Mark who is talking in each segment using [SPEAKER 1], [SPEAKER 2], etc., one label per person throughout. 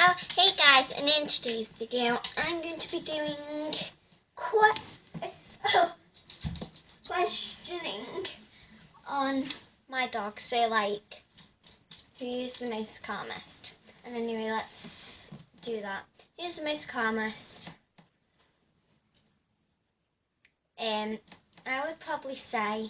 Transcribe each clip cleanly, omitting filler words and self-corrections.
[SPEAKER 1] Oh, hey guys, and in today's video, I'm going to be doing questioning on my dog. So, like, who's the most calmest? And anyway, let's do that. Who's the most calmest? I would probably say,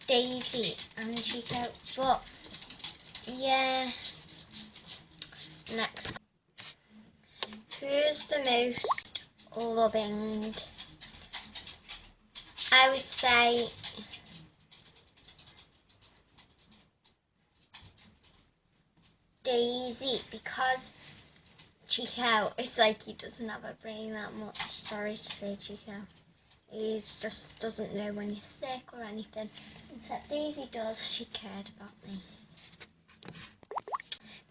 [SPEAKER 1] Daisy and Chico, but yeah. Next, who's the most loving? I would say Daisy, because Chico, it's like he doesn't have a brain that much. Sorry to say, Chico. He just doesn't know when you're sick or anything. Except Daisy does. She cared about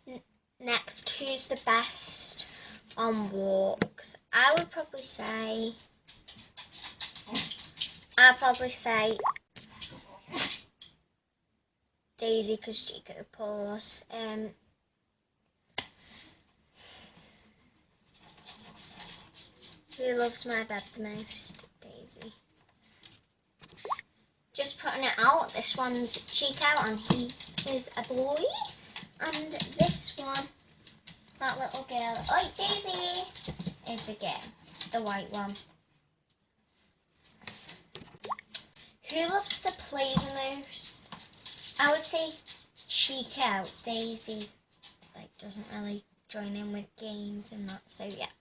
[SPEAKER 1] me. Next, who's the best on walks? I'd probably say Daisy, because Chico paws. Who loves my bed the most? Daisy. Just putting it out, this one's Chico and he is a boy. And this one, that little girl, oi Daisy, is a girl, the white one. Who loves to play the most? I would say Chico. Daisy, like, doesn't really join in with games and that, so yeah.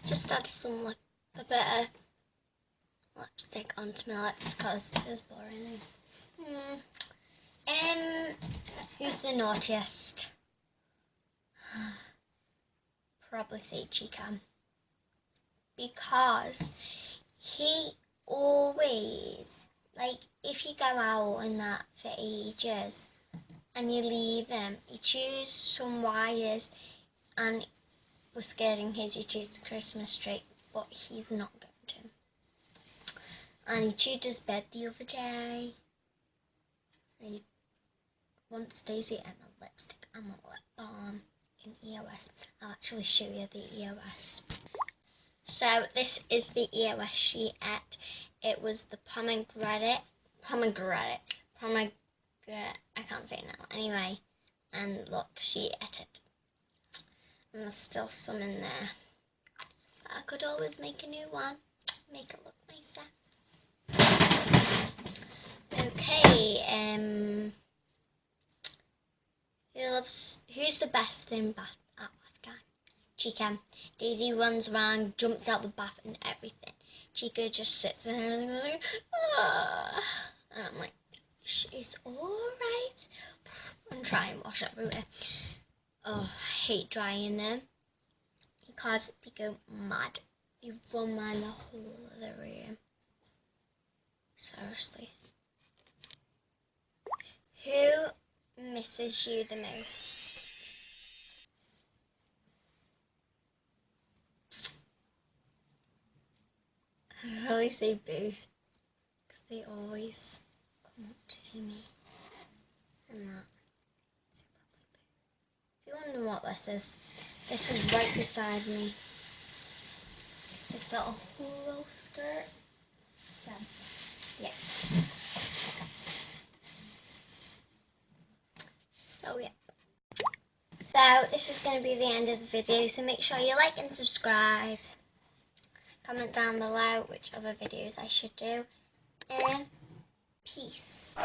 [SPEAKER 1] Just add some a bit of lipstick onto my lips because it was boring. Who's the naughtiest? Probably say Chico, because he always, like, if you go out and that for ages and you leave him, he chews some wires and we're scaring his, he chews the Christmas tree, but he's not going to. And he chewed his bed the other day. He wants Daisy and a lipstick and a lip balm in EOS. I'll actually show you the EOS. So this is the EOS she ate. It was the pomegranate, I can't say it now. Anyway, and look, she ate it. And there's still some in there. But I could always make a new one, make it look nicer. Okay, who's the best in bath at bath time? Chico. Daisy runs around, jumps out the bath and everything. Chico just sits there and like, ah. And I'm like, she's alright. And try and wash everywhere. Oh, I hate drying them. Because they go mad. They run around the whole of the room. Seriously. Who misses you the most? I probably say both. Because they always come up to me. And that. If you wonder what this is right beside me. This little holo skirt. So, yeah. So, yeah. So, this is going to be the end of the video. So, make sure you like and subscribe. Comment down below which other videos I should do. And peace.